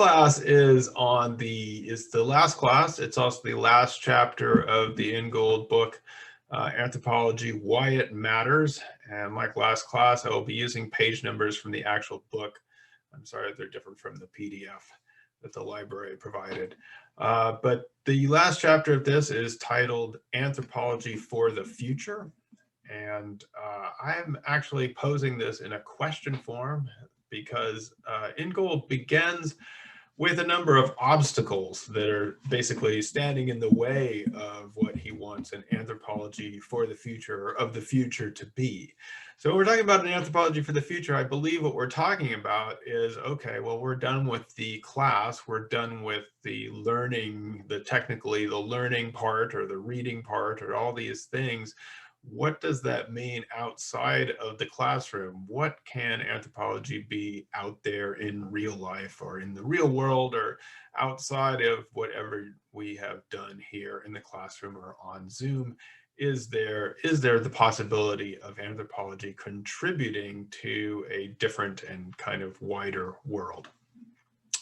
Class is the last class. It's also the last chapter of the Ingold book, Anthropology, Why It Matters. And like last class, I will be using page numbers from the actual book. I'm sorry, they're different from the PDF that the library provided. But the last chapter of this is titled Anthropology for the Future. And I'm actually posing this in a question form because Ingold begins with a number of obstacles that are basically standing in the way of what he wants an anthropology for the future, or of the future, to be. So when we're talking about an anthropology for the future, I believe what we're talking about is, okay, well, we're done with the class, we're done with the learning, technically the learning part or the reading part or all these things. What does that mean outside of the classroom? What can anthropology be out there in real life or in the real world or outside of whatever we have done here in the classroom or on Zoom? Is there the possibility of anthropology contributing to a different and kind of wider world?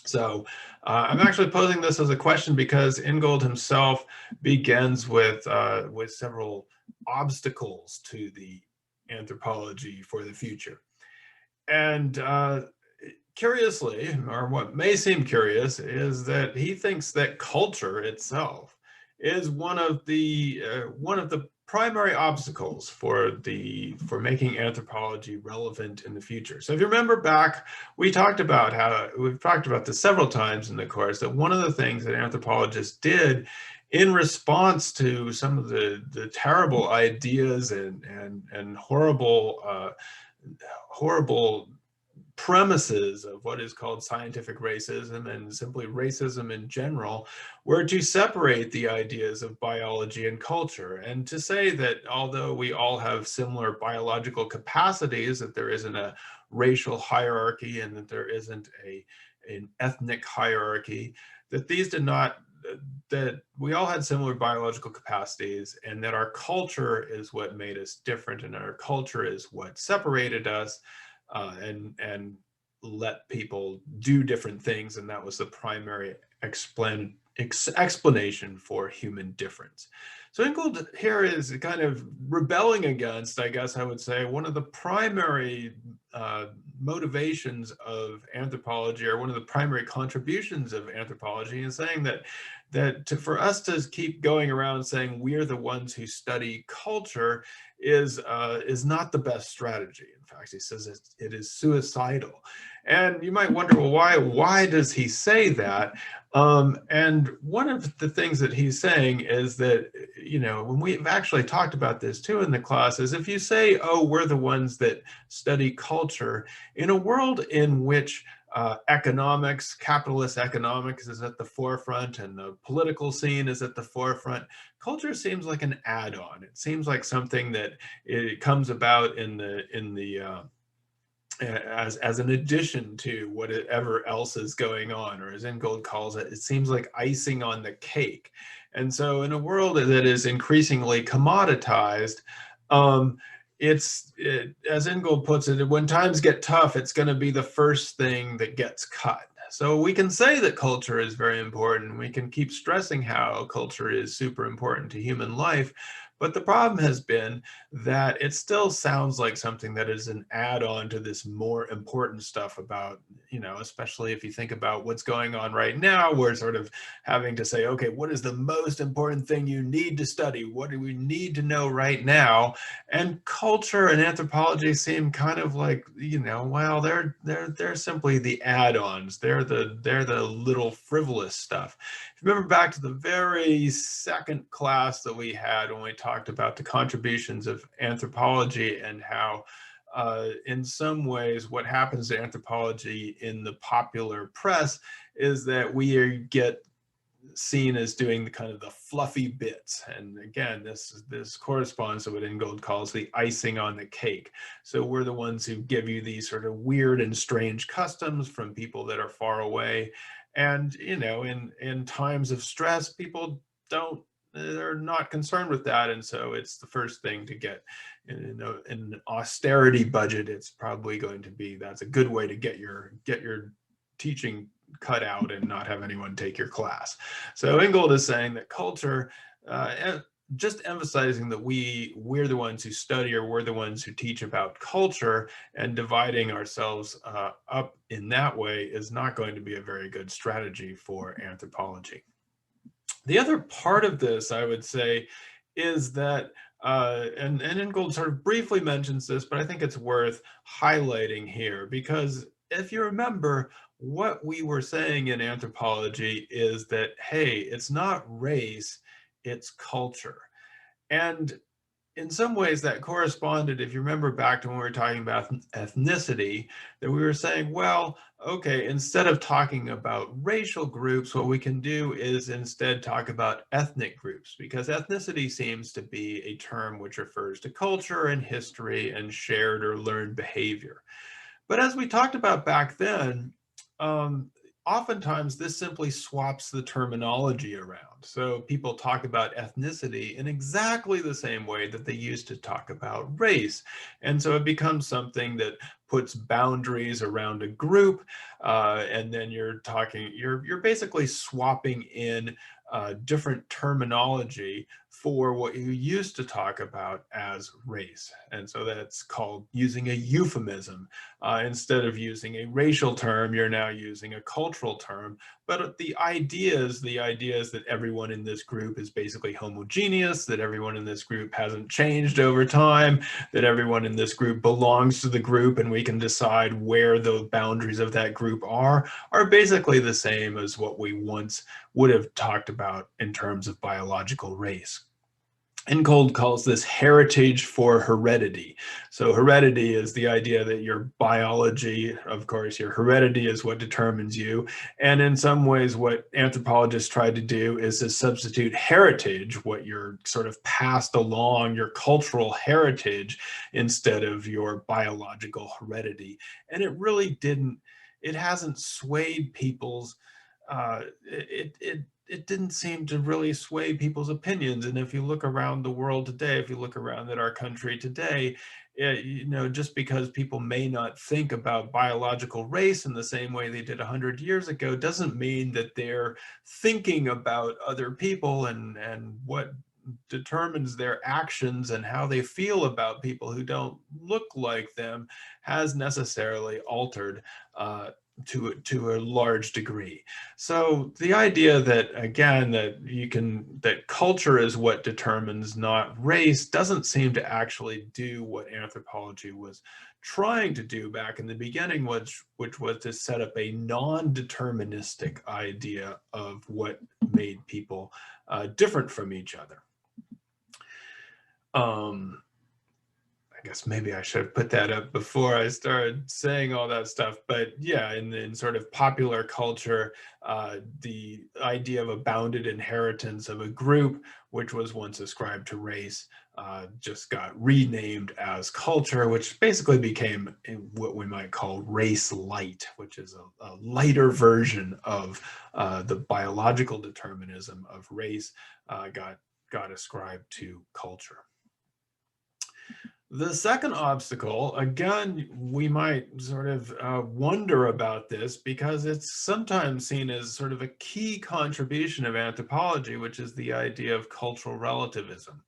So I'm actually posing this as a question because Ingold himself begins with several obstacles to the anthropology for the future. And curiously, or what may seem curious, is that he thinks that culture itself is one of the primary obstacles for making anthropology relevant in the future. So if you remember back, we've talked about this several times in the course, that one of the things that anthropologists did in response to some of the terrible ideas and horrible premises of what is called scientific racism and simply racism in general, were to separate the ideas of biology and culture, and to say that although we all have similar biological capacities, that there isn't a racial hierarchy and that there isn't an ethnic hierarchy, that these did not, that we all had similar biological capacities, and that our culture is what made us different, and our culture is what separated us, and let people do different things, and that was the primary explanation for human difference. So Ingold here is kind of rebelling against, I guess I would say, one of the primary motivations of anthropology, or one of the primary contributions of anthropology, and saying that for us to keep going around saying we're the ones who study culture is not the best strategy. In fact, he says it is suicidal. And you might wonder, well, why does he say that? And one of the things that he's saying is that, when we've actually talked about this too in the class, is if you say, oh, we're the ones that study culture, in a world in which economics, capitalist economics, is at the forefront and the political scene is at the forefront, culture seems like an add-on. It seems like something that it comes about as an addition to whatever else is going on, or as Ingold calls it, it seems like icing on the cake. And so in a world that is increasingly commoditized, as Ingold puts it, when times get tough, it's going to be the first thing that gets cut. So we can say that culture is very important. We can keep stressing how culture is super important to human life. But the problem has been that it still sounds like something that is an add-on to this more important stuff about, especially if you think about what's going on right now, we're sort of having to say, okay, what is the most important thing you need to study? What do we need to know right now? And culture and anthropology seem kind of like, well, they're simply the add-ons. They're the little frivolous stuff. If you remember back to the very second class that we had when we talked about the contributions of anthropology and how in some ways what happens to anthropology in the popular press is that we get seen as doing the kind of the fluffy bits. And again, this corresponds to what Ingold calls the icing on the cake. So we're the ones who give you these sort of weird and strange customs from people that are far away. And, in times of stress, people they're not concerned with that. And so it's the first thing to get in an austerity budget. It's probably going to be, that's a good way to get your teaching cut out and not have anyone take your class. So Ingold is saying that culture, just emphasizing that we're the ones who study, or we're the ones who teach about culture, and dividing ourselves up in that way is not going to be a very good strategy for anthropology. The other part of this, I would say, is that, and Ingold sort of briefly mentions this, but I think it's worth highlighting here, because if you remember, what we were saying in anthropology is that, hey, it's not race, it's culture. And in some ways that corresponded, if you remember back to when we were talking about ethnicity, that we were saying, well, okay, instead of talking about racial groups, what we can do is instead talk about ethnic groups, because ethnicity seems to be a term which refers to culture and history and shared or learned behavior. But as we talked about back then, oftentimes this simply swaps the terminology around. So people talk about ethnicity in exactly the same way that they used to talk about race. And so it becomes something that puts boundaries around a group, and then you're basically swapping in different terminology for what you used to talk about as race. And so that's called using a euphemism. Instead of using a racial term, you're now using a cultural term. But the idea is that everyone in this group is basically homogeneous, that everyone in this group hasn't changed over time, that everyone in this group belongs to the group, and we can decide where the boundaries of that group are basically the same as what we once would have talked about in terms of biological race. Ingold calls this heritage for heredity. So heredity is the idea that your biology, of course, your heredity is what determines you. And in some ways, what anthropologists try to do is to substitute heritage, what you're sort of passed along, your cultural heritage, instead of your biological heredity. And it hasn't swayed people's, it didn't seem to really sway people's opinions. And if you look around the world today, if you look around at our country today, just because people may not think about biological race in the same way they did 100 years ago, doesn't mean that they're thinking about other people and what determines their actions and how they feel about people who don't look like them has necessarily altered to a large degree. So the idea that, again, that culture is what determines, not race, doesn't seem to actually do what anthropology was trying to do back in the beginning, which was to set up a non-deterministic idea of what made people different from each other. I guess maybe I should have put that up before I started saying all that stuff. But yeah, in sort of popular culture, the idea of a bounded inheritance of a group, which was once ascribed to race, just got renamed as culture, which basically became what we might call race light, which is a lighter version of the biological determinism of race, got ascribed to culture. The second obstacle, again, we might sort of wonder about this because it's sometimes seen as sort of a key contribution of anthropology, which is the idea of cultural relativism.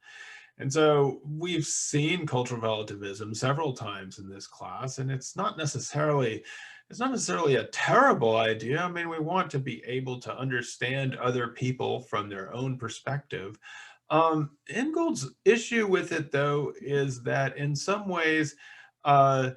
And so we've seen cultural relativism several times in this class, and it's not necessarily a terrible idea. I mean, we want to be able to understand other people from their own perspective. Ingold's issue with it, though, is that in some ways, uh,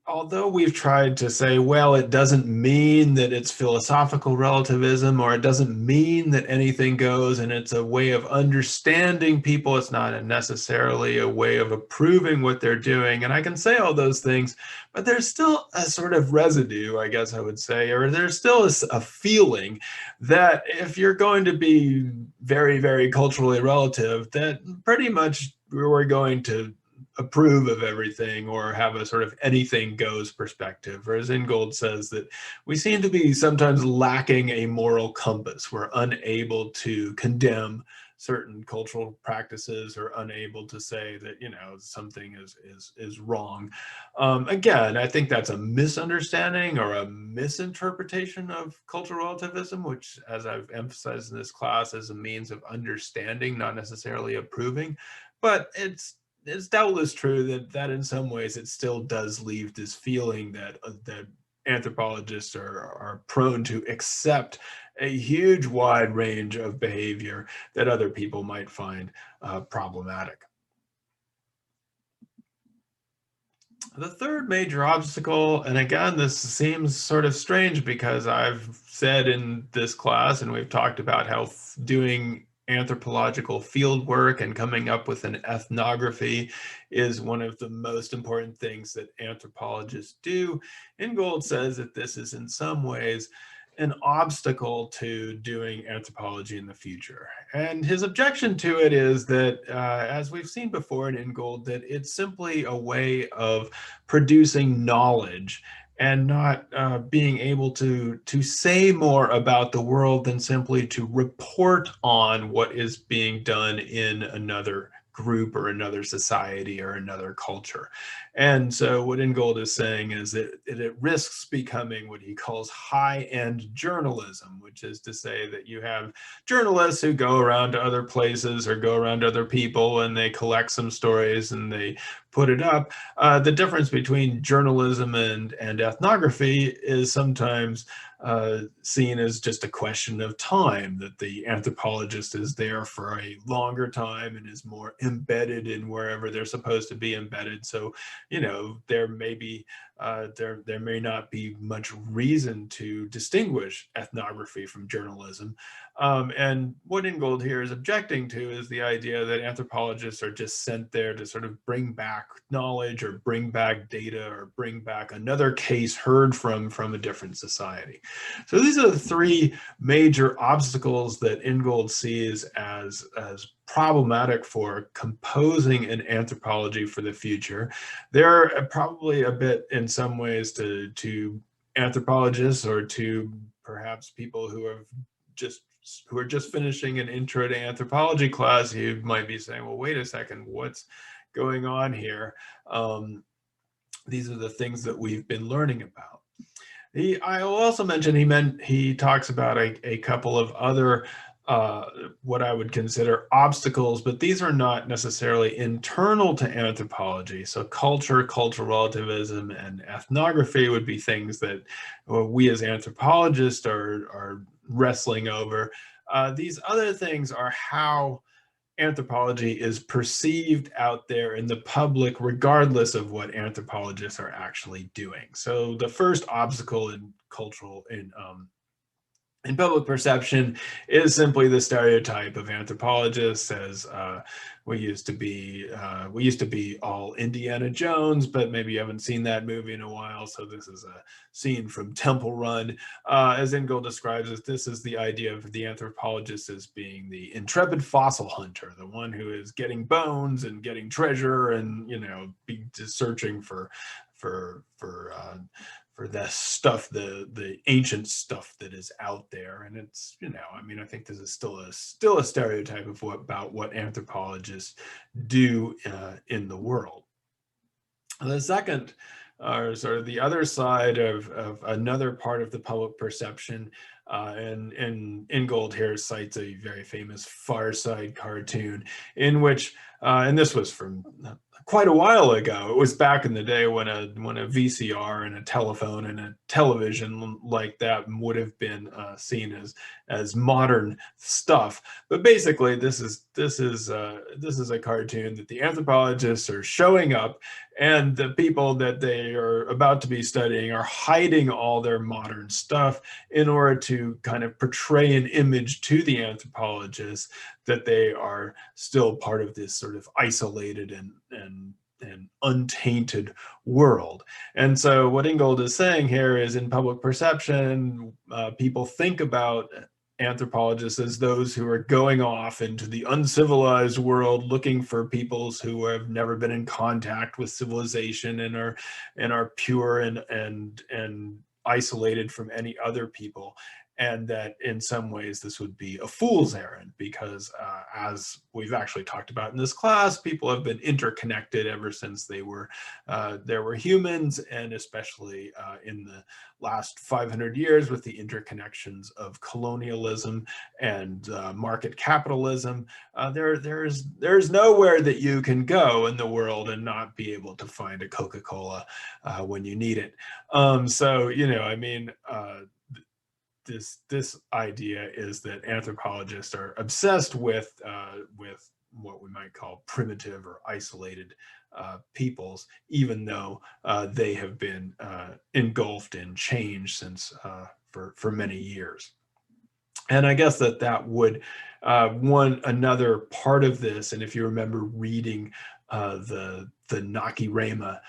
although we've tried to say, well, it doesn't mean that it's philosophical relativism, or it doesn't mean that anything goes, and it's a way of understanding people, it's not necessarily a way of approving what they're doing. And I can say all those things, but there's still a sort of residue, I guess I would say, or there's still a feeling that if you're going to be very, very culturally relative, that pretty much we're going to approve of everything or have a sort of anything goes perspective. Whereas Ingold says that we seem to be sometimes lacking a moral compass. We're unable to condemn certain cultural practices are unable to say that, you know, something is wrong. Again, I think that's a misunderstanding or a misinterpretation of cultural relativism, which, as I've emphasized in this class, is a means of understanding, not necessarily approving. But it's doubtless true that in some ways it still does leave this feeling that anthropologists are prone to accept a huge wide range of behavior that other people might find problematic. The third major obstacle, and again, this seems sort of strange because I've said in this class, and we've talked about how doing anthropological field work and coming up with an ethnography is one of the most important things that anthropologists do. Ingold says that this is in some ways an obstacle to doing anthropology in the future. And his objection to it is that, as we've seen before in Ingold, that it's simply a way of producing knowledge and not being able to say more about the world than simply to report on what is being done in another group or another society or another culture. And so what Ingold is saying is that it risks becoming what he calls high-end journalism, which is to say that you have journalists who go around to other places or go around to other people and they collect some stories and they put it up. The difference between journalism and ethnography is sometimes seen as just a question of time, that the anthropologist is there for a longer time and is more embedded in wherever they're supposed to be embedded. So, you know, there may be there may not be much reason to distinguish ethnography from journalism. And what Ingold here is objecting to is the idea that anthropologists are just sent there to sort of bring back knowledge or bring back data or bring back another case heard from a different society. So these are the three major obstacles that Ingold sees as problematic for composing an anthropology for the future. They're probably a bit, in some ways, to anthropologists or to perhaps people who are just finishing an intro to anthropology class, you might be saying, well, wait a second, what's going on here? These are the things that we've been learning about. I will also mention he talks about a couple of other what I would consider obstacles, but these are not necessarily internal to anthropology. So culture, cultural relativism, and ethnography would be things that we as anthropologists are wrestling over. These other things are how anthropology is perceived out there in the public, regardless of what anthropologists are actually doing. So the first obstacle in public perception is simply the stereotype of anthropologists as we used to be all Indiana Jones, but maybe you haven't seen that movie in a while. So this is a scene from Temple Run. As Ingold describes it, this is the idea of the anthropologist as being the intrepid fossil hunter, the one who is getting bones and getting treasure and, you know, just searching for the stuff, the ancient stuff that is out there. And it's, you know, I mean, I think this is still a stereotype of about what anthropologists do in the world. The second, or sort of the other side of another part of the public perception, and Ingold here cites a very famous Far Side cartoon in which, and this was from quite a while ago. It was back in the day when a VCR and a telephone and a television like that would have been seen as modern stuff. But basically, this is a cartoon that the anthropologists are showing up, and the people that they are about to be studying are hiding all their modern stuff in order to kind of portray an image to the anthropologists that they are still part of this sort of isolated and untainted world. And so what Ingold is saying here is, in public perception, people think about anthropologists as those who are going off into the uncivilized world looking for peoples who have never been in contact with civilization and are pure and isolated from any other people. and that in some ways this would be a fool's errand because as we've actually talked about in this class, people have been interconnected ever since there were humans, and especially in the last 500 years with the interconnections of colonialism and market capitalism. There's nowhere that you can go in the world and not be able to find a Coca-Cola when you need it. So, you know, I mean, this idea is that anthropologists are obsessed with what we might call primitive or isolated peoples, even though they have been engulfed in change since for many years. And I guess that would another part of this. And if you remember reading the Nacirema,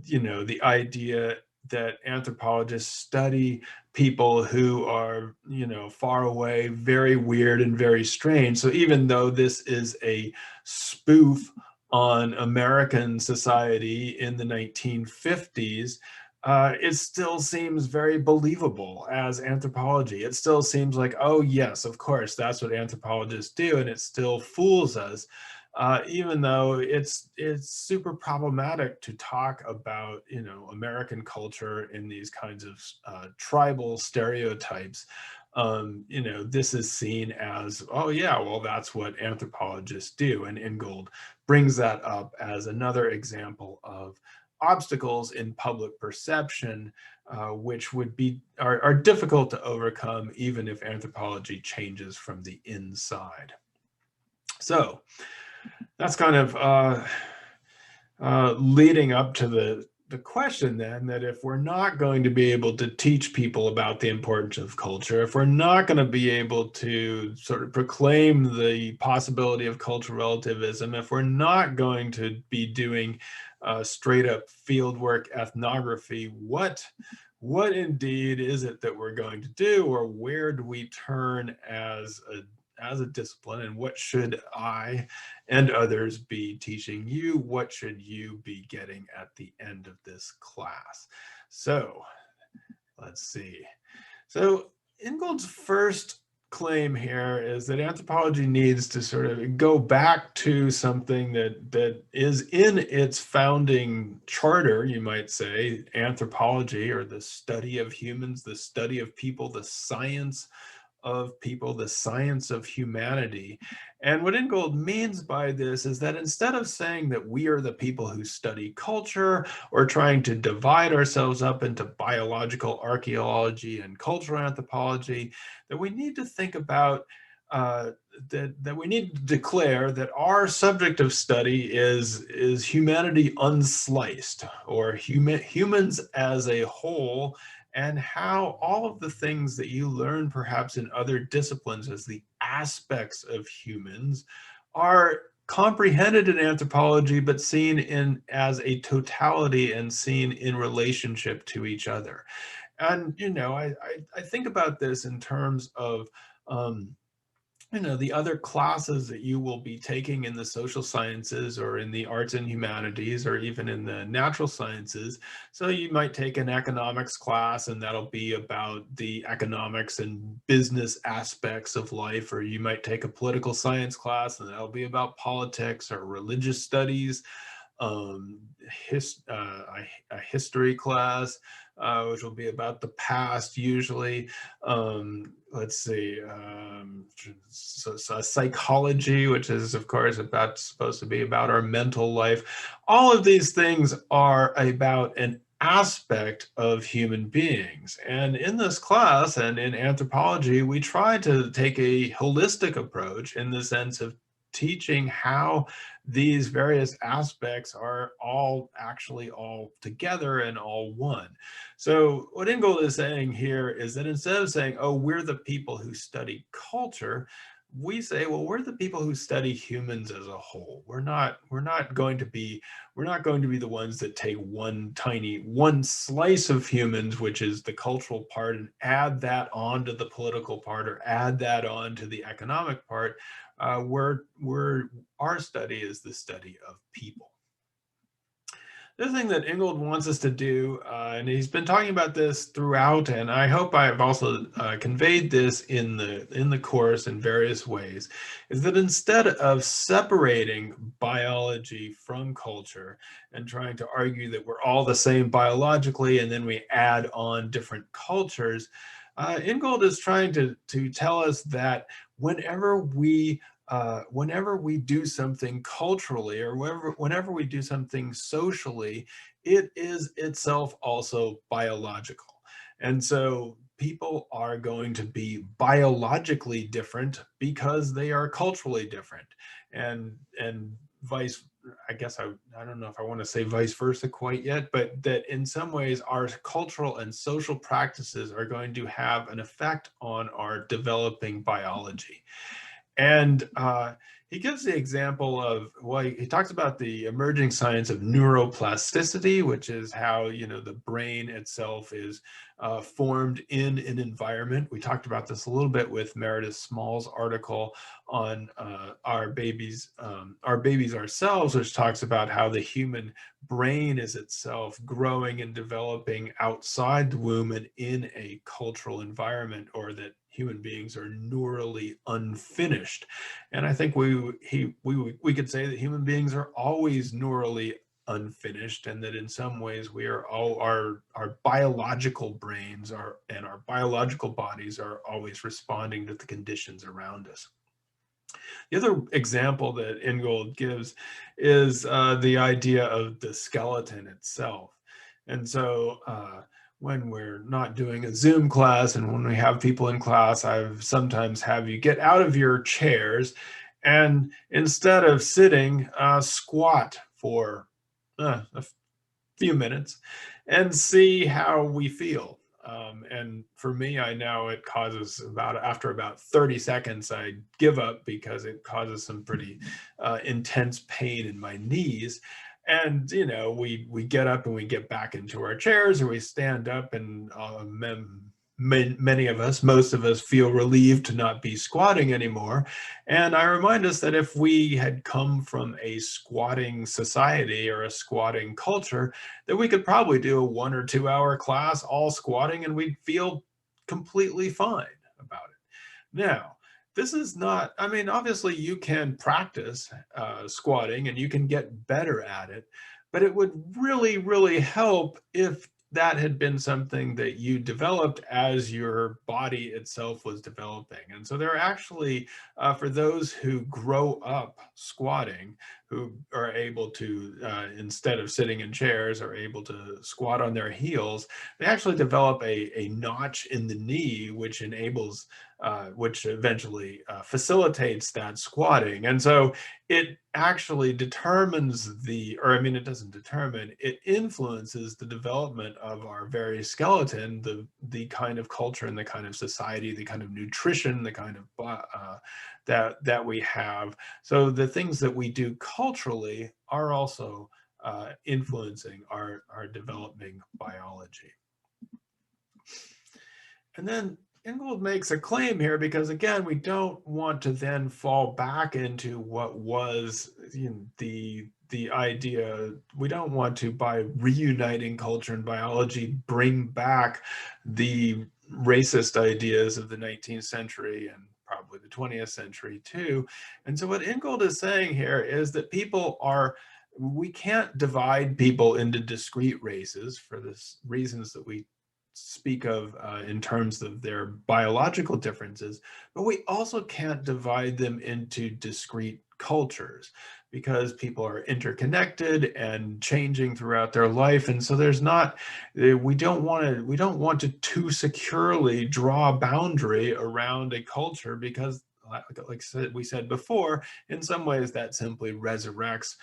you know, the idea that anthropologists study people who are, you know, far away, very weird and very strange. So even though this is a spoof on American society in the 1950s, it still seems very believable as anthropology. It still seems like, oh yes, of course, that's what anthropologists do, and it still fools us. Even though it's super problematic to talk about, you know, American culture in these kinds of tribal stereotypes. You know, this is seen as, oh yeah, well, that's what anthropologists do. And Ingold brings that up as another example of obstacles in public perception, which are difficult to overcome even if anthropology changes from the inside. So that's kind of leading up to the question then, that if we're not going to be able to teach people about the importance of culture, if we're not going to be able to sort of proclaim the possibility of cultural relativism, if we're not going to be doing straight up fieldwork ethnography, what indeed is it that we're going to do, or where do we turn as a discipline, and what should I and others be teaching you? What should you be getting at the end of this class? So let's see. So Ingold's first claim here is that anthropology needs to sort of go back to something that is in its founding charter, you might say, anthropology, or the study of humans, the study of people, the science of people, the science of humanity. And what Ingold means by this is that instead of saying that we are the people who study culture, or trying to divide ourselves up into biological archaeology and cultural anthropology, that we need to think about that we need to declare that our subject of study is humanity unsliced, or humans as a whole, and how all of the things that you learn perhaps in other disciplines as the aspects of humans are comprehended in anthropology, but seen in as a totality and seen in relationship to each other. And, you know, I think about this in terms of, you know, the other classes that you will be taking in the social sciences, or in the arts and humanities, or even in the natural sciences. So you might take an economics class, and that'll be about the economics and business aspects of life. Or you might take a political science class, and that'll be about politics, or religious studies, a history class, which will be about the past usually. Let's see, so psychology, which is of course supposed to be about our mental life. All of these things are about an aspect of human beings. And in this class and in anthropology, we try to take a holistic approach in the sense of teaching how these various aspects are all actually all together and all one. So what Ingold is saying here is that instead of saying, oh, we're the people who study culture, we say, well, we're the people who study humans as a whole. We're not going to be the ones that take one slice of humans, which is the cultural part, and add that on to the political part, or add that on to the economic part. Our study is the study of people. The thing that Ingold wants us to do, and he's been talking about this throughout, and I hope I've also conveyed this in the course in various ways, is that instead of separating biology from culture and trying to argue that we're all the same biologically and then we add on different cultures, Ingold is trying to tell us that whenever we do something culturally or whenever we do something socially, it is itself also biological. And so people are going to be biologically different because they are culturally different. And vice, I guess I don't know if I want to say vice versa quite yet, but that in some ways our cultural and social practices are going to have an effect on our developing biology. And he gives the example of, well, he talks about the emerging science of neuroplasticity, which is how, the brain itself is formed in an environment. We talked about this a little bit with Meredith Small's article on our babies ourselves, which talks about how the human brain is itself growing and developing outside the womb and in a cultural environment, or that human beings are neurally unfinished. And I think we could say that human beings are always neurally unfinished, and that in some ways we are all our biological brains and our biological bodies are always responding to the conditions around us. The other example that Ingold gives is the idea of the skeleton itself. And so when we're not doing a Zoom class and when we have people in class, I've sometimes have you get out of your chairs and instead of sitting, squat for a few minutes and see how we feel. And for me, I know it causes after about 30 seconds, I give up because it causes some pretty intense pain in my knees. And, we get up and we get back into our chairs, or we stand up, and many of us, most of us, feel relieved to not be squatting anymore. And I remind us that if we had come from a squatting society or a squatting culture, that we could probably do a 1 or 2 hour class all squatting and we'd feel completely fine about it. Now, this is not, I mean, obviously you can practice squatting and you can get better at it, but it would really, really help if that had been something that you developed as your body itself was developing. And so there are actually, for those who grow up squatting, who are able to, instead of sitting in chairs, are able to squat on their heels, they actually develop a notch in the knee, which enables, which eventually facilitates that squatting. And so it actually determines it doesn't determine, it influences the development of our very skeleton, the kind of culture and the kind of society, the kind of nutrition, the kind of that we have. So the things that we do culturally are also influencing our developing biology. And then Ingold makes a claim here because, again, we don't want to then fall back into what was the idea. We don't want to, by reuniting culture and biology, bring back the racist ideas of the 19th century and probably the 20th century too. And so what Ingold is saying here is that we can't divide people into discrete races for the reasons that we speak of in terms of their biological differences, but we also can't divide them into discrete cultures because people are interconnected and changing throughout their life. And so we don't want to too securely draw a boundary around a culture, because like we said before, in some ways that simply resurrects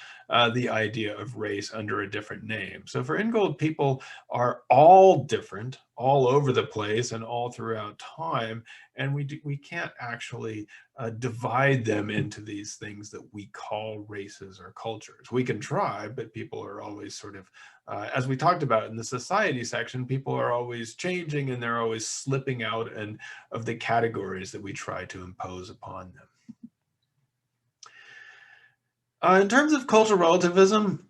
the idea of race under a different name. So for Ingold, people are all different, all over the place and all throughout time, and we can't actually divide them into these things that we call races or cultures. We can try, but people are always sort of, as we talked about in the society section, people are always changing and they're always slipping out of the categories that we try to impose upon them. In terms of cultural relativism,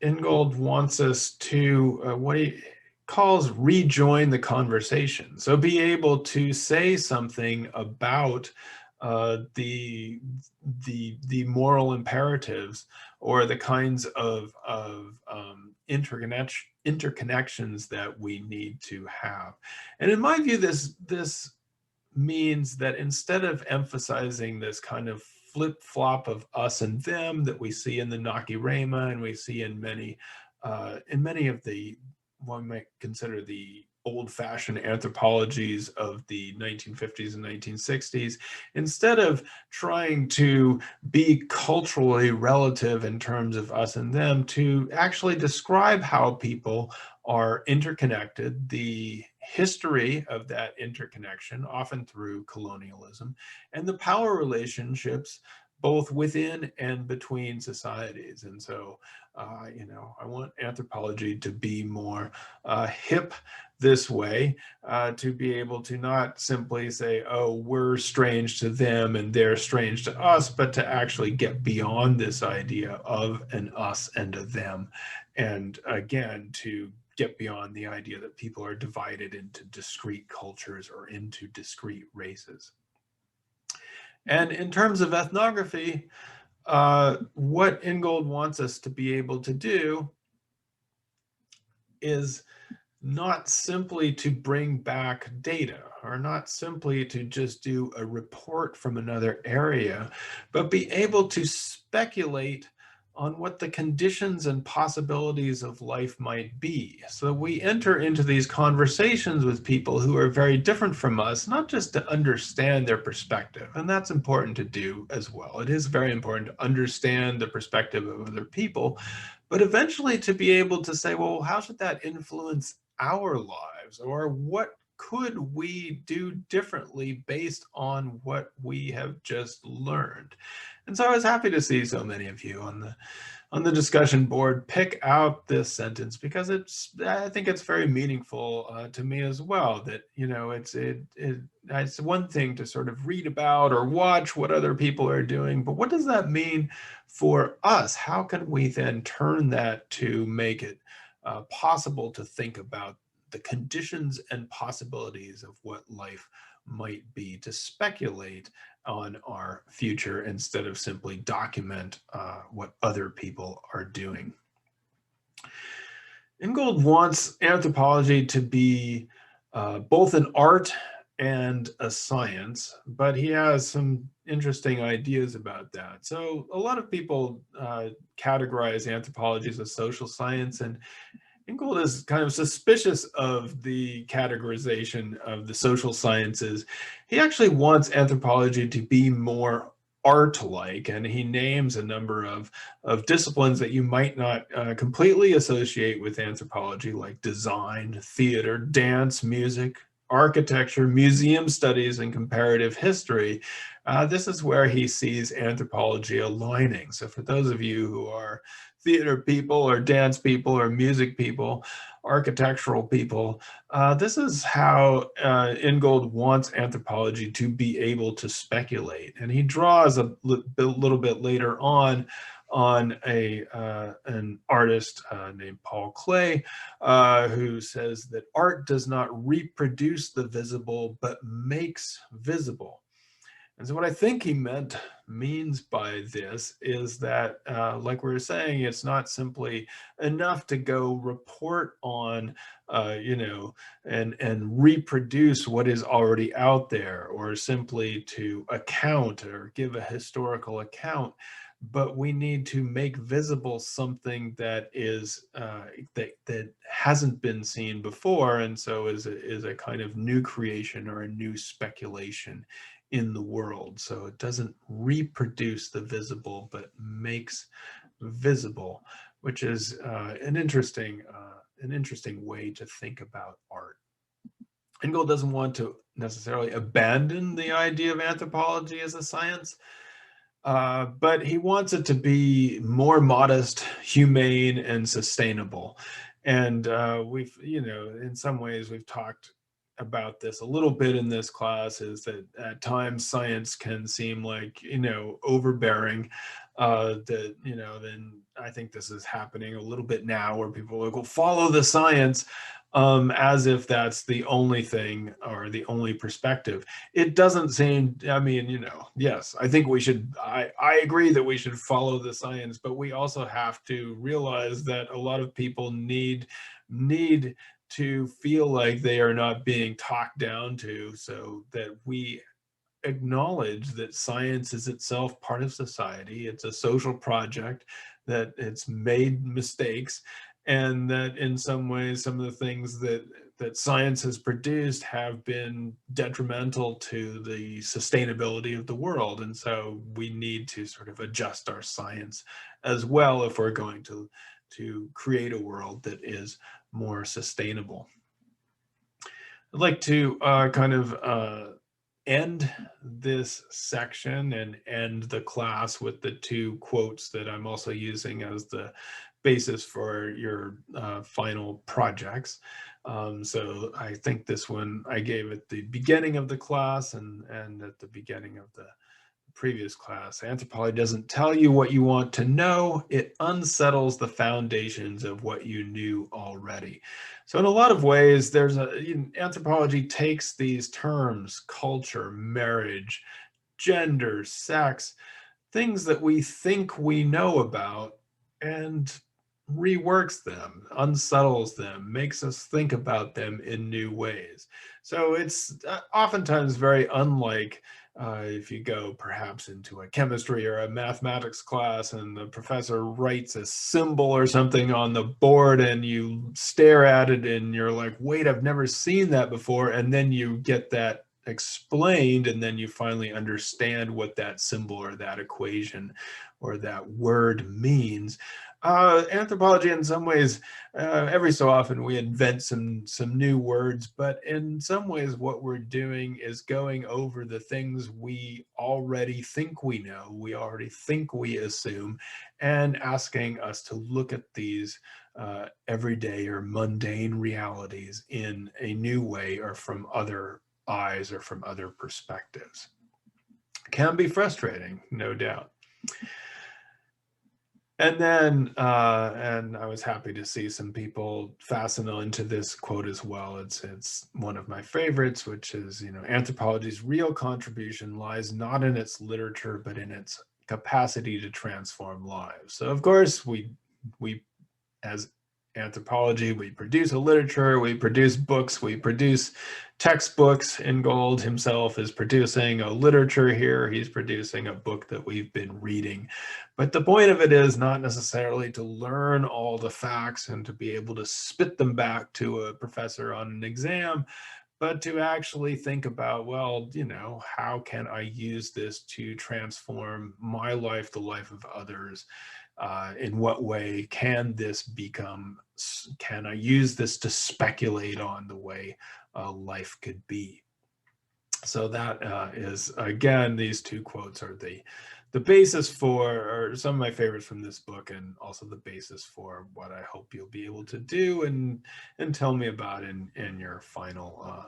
Ingold wants us to what he calls rejoin the conversation. So be able to say something about the moral imperatives or the kinds of interconnections that we need to have. And in my view, this means that instead of emphasizing this kind of flip-flop of us and them that we see in the Nacirema and we see in many of the what we might consider the old-fashioned anthropologies of the 1950s and 1960s, instead of trying to be culturally relative in terms of us and them, to actually describe how people are interconnected, the history of that interconnection, often through colonialism, and the power relationships both within and between societies. And so, I want anthropology to be more hip this way, to be able to not simply say, oh, we're strange to them and they're strange to us, but to actually get beyond this idea of an us and a them. And again, to get beyond the idea that people are divided into discrete cultures or into discrete races. And in terms of ethnography, what Ingold wants us to be able to do is not simply to bring back data or not simply to just do a report from another area, but be able to speculate on what the conditions and possibilities of life might be. So we enter into these conversations with people who are very different from us, not just to understand their perspective, and that's important to do as well. It is very important to understand the perspective of other people, but eventually to be able to say, well, how should that influence our lives, or what could we do differently based on what we have just learned? And so I was happy to see so many of you on the discussion board pick out this sentence, because I think it's very meaningful to me as well. That it's one thing to sort of read about or watch what other people are doing, but what does that mean for us? How can we then turn that to make it possible to think about the conditions and possibilities of what life might be, to speculate on our future instead of simply document what other people are doing. Ingold wants anthropology to be both an art and a science, but he has some interesting ideas about that. So a lot of people categorize anthropology as a social science, and Ingold is kind of suspicious of the categorization of the social sciences. He actually wants anthropology to be more art-like, and he names a number of disciplines that you might not completely associate with anthropology, like design, theater, dance, music, architecture, museum studies, and comparative history. This is where he sees anthropology aligning. So for those of you who are theater people or dance people or music people, architectural people, this is how Ingold wants anthropology to be able to speculate. And he draws a little bit later on an artist named Paul Klee, who says that art does not reproduce the visible, but makes visible. And so what I think he means by this is that, like we were saying, it's not simply enough to go report on, and reproduce what is already out there, or simply to account or give a historical account, but we need to make visible something that is that hasn't been seen before, and so is a kind of new creation or a new speculation in the world. So it doesn't reproduce the visible, but makes visible, which is an interesting way to think about art. Ingold doesn't want to necessarily abandon the idea of anthropology as a science, but he wants it to be more modest, humane, and sustainable. And we've, in some ways, we've talked about this a little bit in this class, is that at times science can seem like, overbearing. that, then I think this is happening a little bit now where people are like, well, follow the science, as if that's the only thing or the only perspective. It doesn't seem, I mean, yes, I think I agree that we should follow the science, but we also have to realize that a lot of people need to feel like they are not being talked down to, so that we acknowledge that science is itself part of society. It's a social project, that it's made mistakes, and that in some ways, some of the things that science has produced have been detrimental to the sustainability of the world. And so we need to sort of adjust our science as well if we're going to create a world that is more sustainable. I'd like to kind of end this section and end the class with the two quotes that I'm also using as the basis for your final projects. So I think this one I gave at the beginning of the class and at the beginning of the previous class. Anthropology doesn't tell you what you want to know. It unsettles the foundations of what you knew already. So in a lot of ways, anthropology takes these terms, culture, marriage, gender, sex, things that we think we know about, and reworks them, unsettles them, makes us think about them in new ways. So it's oftentimes very unlike if you go perhaps into a chemistry or a mathematics class and the professor writes a symbol or something on the board and you stare at it and you're like, wait, I've never seen that before. And then you get that explained, and then you finally understand what that symbol or that equation or that word means. Anthropology, in some ways, every so often we invent some new words, but in some ways what we're doing is going over the things we already think we know, we already think we assume, and asking us to look at these everyday or mundane realities in a new way or from other eyes or from other perspectives. Can be frustrating, no doubt. And then, and I was happy to see some people fasten onto this quote as well. It's one of my favorites, which is, anthropology's real contribution lies not in its literature, but in its capacity to transform lives. So of course, we as anthropology, we produce a literature, we produce books, we produce textbooks. Ingold himself is producing a literature here. He's producing a book that we've been reading. But the point of it is not necessarily to learn all the facts and to be able to spit them back to a professor on an exam, but to actually think about, well, how can I use this to transform my life, the life of others? In what way can I use this to speculate on the way life could be? So that is, again, these two quotes are the basis for, or some of my favorites from this book, and also the basis for what I hope you'll be able to do and tell me about in your final